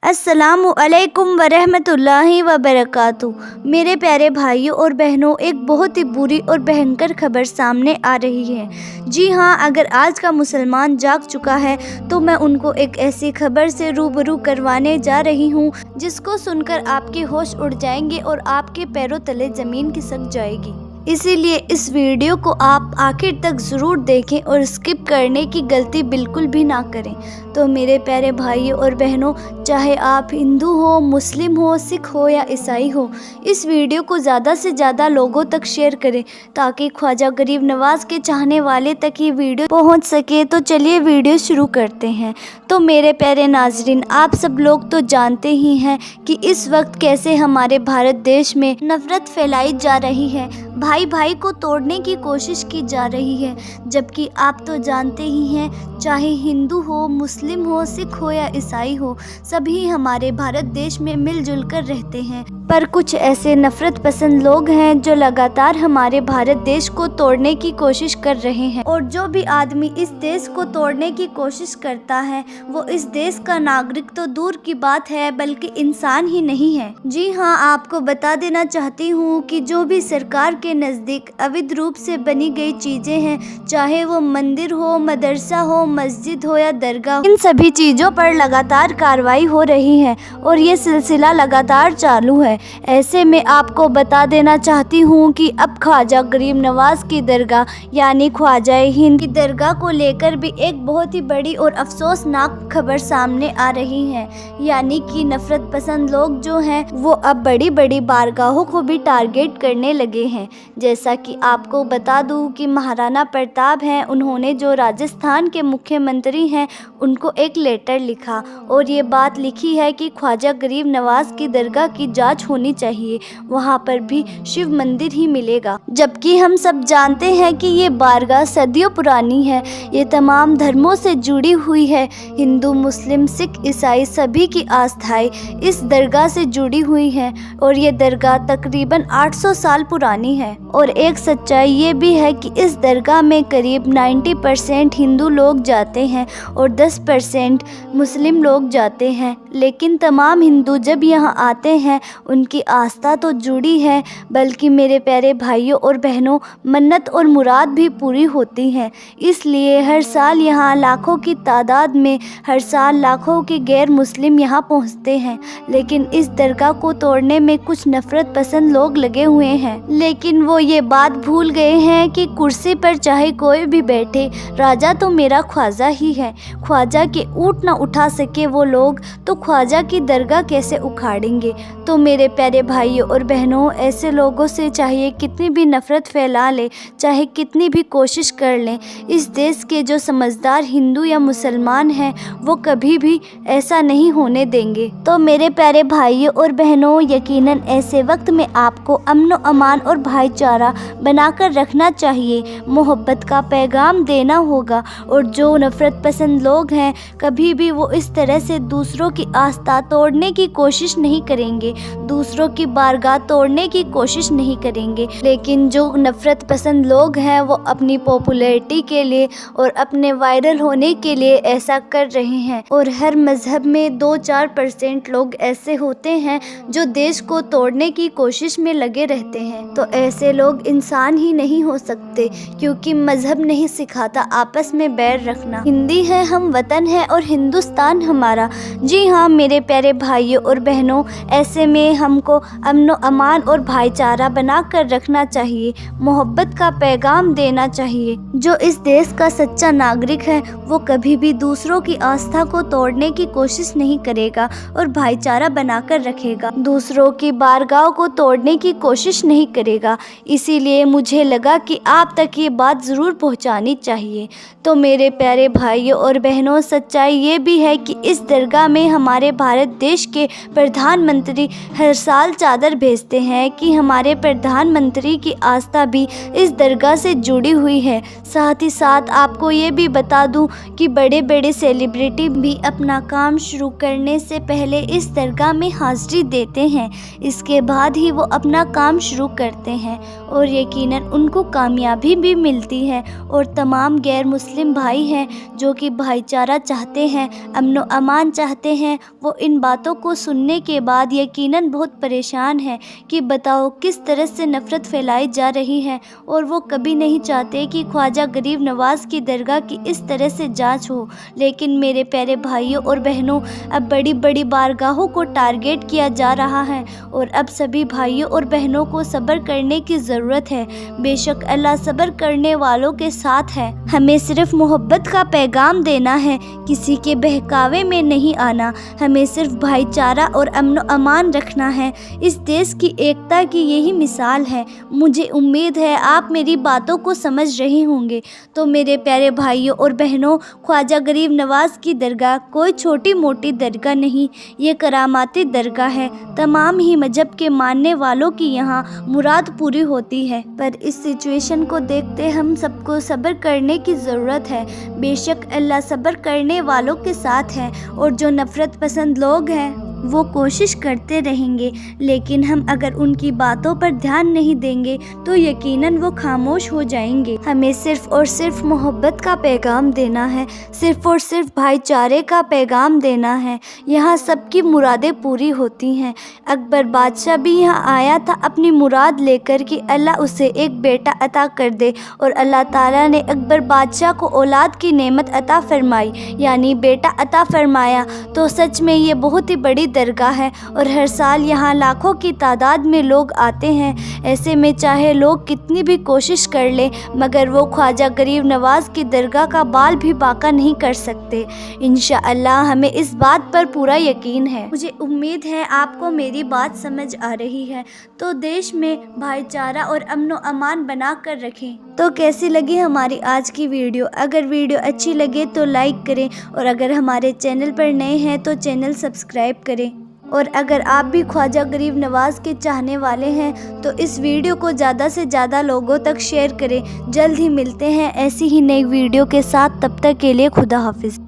अस्सलामु अलैकुम वरहमतुल्लाहि वबरकातुहू। मेरे प्यारे भाइयों और बहनों, एक बहुत ही बुरी और भयंकर खबर सामने आ रही है। जी हाँ, अगर आज का मुसलमान जाग चुका है तो मैं उनको एक ऐसी खबर से रूबरू करवाने जा रही हूँ जिसको सुनकर आपके होश उड़ जाएंगे और आपके पैरों तले ज़मीन खिसक जाएगी। इसीलिए इस वीडियो को आप आखिर तक ज़रूर देखें और स्किप करने की गलती बिल्कुल भी ना करें। तो मेरे प्यारे भाइयों और बहनों, चाहे आप हिंदू हो, मुस्लिम हो, सिख हो या ईसाई हो, इस वीडियो को ज़्यादा से ज़्यादा लोगों तक शेयर करें ताकि ख्वाजा गरीब नवाज के चाहने वाले तक ये वीडियो पहुंच सके। तो चलिए वीडियो शुरू करते हैं। तो मेरे प्यारे नाजरीन, आप सब लोग तो जानते ही हैं कि इस वक्त कैसे हमारे भारत देश में नफ़रत फैलाई जा रही है, भाई भाई को तोड़ने की कोशिश की जा रही है। जबकि आप तो जानते ही हैं, चाहे हिंदू हो, मुस्लिम हो, सिख हो या ईसाई हो, सभी हमारे भारत देश में मिलजुल कर रहते हैं। पर कुछ ऐसे नफ़रत पसंद लोग हैं जो लगातार हमारे भारत देश को तोड़ने की कोशिश कर रहे हैं। और जो भी आदमी इस देश को तोड़ने की कोशिश करता है वो इस देश का नागरिक तो दूर की बात है बल्कि इंसान ही नहीं है। जी हाँ, आपको बता देना चाहती हूँ कि जो भी सरकार के नज़दीक अवैध रूप से बनी गई चीज़ें हैं, चाहे वो मंदिर हो, मदरसा हो, मस्जिद हो या दरगाह, इन सभी चीज़ों पर लगातार कार्रवाई हो रही है और ये सिलसिला लगातार चालू है। ऐसे में आपको बता देना चाहती हूँ कि अब ख्वाजा गरीब नवाज की दरगाह यानी ख्वाजा हिंद की दरगाह को लेकर भी एक बहुत ही बड़ी और अफसोसनाक खबर सामने आ रही है। यानी कि नफ़रत पसंद लोग जो हैं वो अब बड़ी बड़ी बारगाहों को भी टारगेट करने लगे हैं। जैसा कि आपको बता दूं कि महाराणा प्रताप हैं, उन्होंने जो राजस्थान के मुख्यमंत्री हैं उनको एक लेटर लिखा और ये बात लिखी है कि ख्वाजा गरीब नवाज की दरगाह की जांच होनी चाहिए, वहाँ पर भी शिव मंदिर ही मिलेगा। जबकि हम सब जानते हैं कि ये बारगाह सदियों पुरानी है, ये तमाम धर्मों से जुड़ी हुई है। हिंदू, मुस्लिम, सिख, ईसाई सभी की आस्थाएं इस दरगाह से जुड़ी हुई हैं और ये दरगाह तकरीबन 800 साल पुरानी है। और एक सच्चाई ये भी है कि इस दरगाह में करीब 90% हिंदू लोग जाते हैं और 10% मुस्लिम लोग जाते हैं। लेकिन तमाम हिंदू जब यहाँ आते हैं उनकी आस्था तो जुड़ी है, बल्कि मेरे प्यारे भाइयों और बहनों, मन्नत और मुराद भी पूरी होती हैं। इसलिए हर साल यहाँ लाखों की तादाद में हर साल लाखों के गैर मुस्लिम यहाँ पहुँचते हैं। लेकिन इस दरगाह को तोड़ने में कुछ नफ़रत पसंद लोग लगे हुए हैं। लेकिन वो ये बात भूल गए हैं कि कुर्सी पर चाहे कोई भी बैठे, राजा तो मेरा ख्वाजा ही है। ख्वाजा के ऊँट ना उठा सके वो लोग तो ख्वाजा की दरगाह कैसे उखाड़ेंगे। तो मेरे प्यारे भाइयों और बहनों, ऐसे लोगों से चाहिए कितनी भी नफ़रत फैला ले, चाहे कितनी भी कोशिश कर लें, इस देश के जो समझदार हिंदू या मुसलमान हैं वो कभी भी ऐसा नहीं होने देंगे। तो मेरे प्यारे भाइयों और बहनों, यकीनन ऐसे वक्त में आपको अमन व अमान और भाईचारा बनाकर रखना चाहिए, मोहब्बत का पैगाम देना होगा। और जो नफ़रत पसंद लोग हैं कभी भी वो इस तरह से दूसरों की आस्था तोड़ने की कोशिश नहीं करेंगे, दूसरों की बारगाह तोड़ने की कोशिश नहीं करेंगे। लेकिन जो नफ़रत पसंद लोग हैं वो अपनी पॉपुलैरिटी के लिए और अपने वायरल होने के लिए ऐसा कर रहे हैं। और हर मज़हब में 2-4% लोग ऐसे होते हैं जो देश को तोड़ने की कोशिश में लगे रहते हैं। तो ऐसे लोग इंसान ही नहीं हो सकते, क्योंकि मज़हब नहीं सिखाता आपस में बैर रखना। हिंदी है हम, वतन है और हिंदुस्तान हमारा। जी हाँ मेरे प्यारे भाइयों और बहनों, ऐसे में हमको अमन अमान और भाईचारा बना कर रखना चाहिए, मोहब्बत का पैगाम देना चाहिए। जो इस देश का सच्चा नागरिक है वो कभी भी दूसरों की आस्था को तोड़ने की कोशिश नहीं करेगा और भाईचारा बनाकर रखेगा, दूसरों की बारगाह को तोड़ने की कोशिश नहीं करेगा। इसीलिए मुझे लगा कि आप तक ये बात ज़रूर पहुंचानी चाहिए। तो मेरे प्यारे भाइयों और बहनों, सच्चाई ये भी है कि इस दरगाह में हमारे भारत देश के प्रधानमंत्री हर साल चादर भेजते हैं कि हमारे प्रधानमंत्री की आस्था भी इस दरगाह से जुड़ी हुई है। साथ ही साथ आपको ये भी बता दूं कि बड़े बड़े सेलिब्रिटी भी अपना काम शुरू करने से पहले इस दरगाह में हाज़िरी देते हैं, इसके बाद ही वो अपना काम शुरू करते हैं। हैं और यकीनन उनको कामयाबी भी मिलती है। और तमाम गैर मुस्लिम भाई हैं जो कि भाईचारा चाहते हैं, अमन व अमान चाहते हैं, वो इन बातों को सुनने के बाद यकीनन बहुत परेशान हैं कि बताओ किस तरह से नफ़रत फैलाई जा रही है। और वो कभी नहीं चाहते कि ख्वाजा गरीब नवाज़ की दरगाह की इस तरह से जांच हो। लेकिन मेरे प्यारे भाइयों और बहनों, अब बड़ी बड़ी बारगाहों को टारगेट किया जा रहा है और अब सभी भाइयों और बहनों को सब्र करने की ज़रूरत है। बेशक अल्लाह सब्र करने वालों के साथ है। हमें सिर्फ मोहब्बत का पैगाम देना है, किसी के बहकावे में नहीं आना। हमें सिर्फ भाईचारा और अमन व अमान रखना है। इस देश की एकता की यही मिसाल है। मुझे उम्मीद है आप मेरी बातों को समझ रहे होंगे। तो मेरे प्यारे भाइयों और बहनों, ख्वाजा गरीब नवाज़ की दरगाह कोई छोटी मोटी दरगाह नहीं, ये करामाती दरगाह है। तमाम ही मजहब के मानने वालों की यहाँ मुराद पूरी होती है। पर इस सिचुएशन को देखते हम सबको सब्र करने की ज़रूरत है। बेशक अल्लाह सब्र करने वालों के साथ है और जो नफ़रत पसंद लोग हैं वो कोशिश करते रहेंगे, लेकिन हम अगर उनकी बातों पर ध्यान नहीं देंगे तो यकीनन वो खामोश हो जाएंगे। हमें सिर्फ़ और सिर्फ मोहब्बत का पैगाम देना है, सिर्फ़ और सिर्फ भाईचारे का पैगाम देना है। यहाँ सबकी मुरादें पूरी होती हैं। अकबर बादशाह भी यहाँ आया था अपनी मुराद लेकर कि अल्लाह उसे एक बेटा अता कर दे और अल्लाह ताला ने अकबर बादशाह को औलाद की नेमत अता फरमाई, यानी बेटा अता फरमाया। तो सच में ये बहुत ही बड़ी दरगाह है और हर साल यहाँ लाखों की तादाद में लोग आते हैं। ऐसे में चाहे लोग कितनी भी कोशिश कर लें मगर वो ख्वाजा गरीब नवाज़ की दरगाह का बाल भी बाका नहीं कर सकते। इंशाअल्लाह हमें इस बात पर पूरा यकीन है। मुझे उम्मीद है आपको मेरी बात समझ आ रही है। तो देश में भाईचारा और अमन व अमान बना कर रखें। तो कैसी लगी हमारी आज की वीडियो? अगर वीडियो अच्छी लगे तो लाइक करें और अगर हमारे चैनल पर नए हैं तो चैनल सब्सक्राइब करें। और अगर आप भी ख्वाजा गरीब नवाज़ के चाहने वाले हैं तो इस वीडियो को ज़्यादा से ज़्यादा लोगों तक शेयर करें। जल्द ही मिलते हैं ऐसी ही नई वीडियो के साथ। तब तक के लिए खुदा हाफिज़।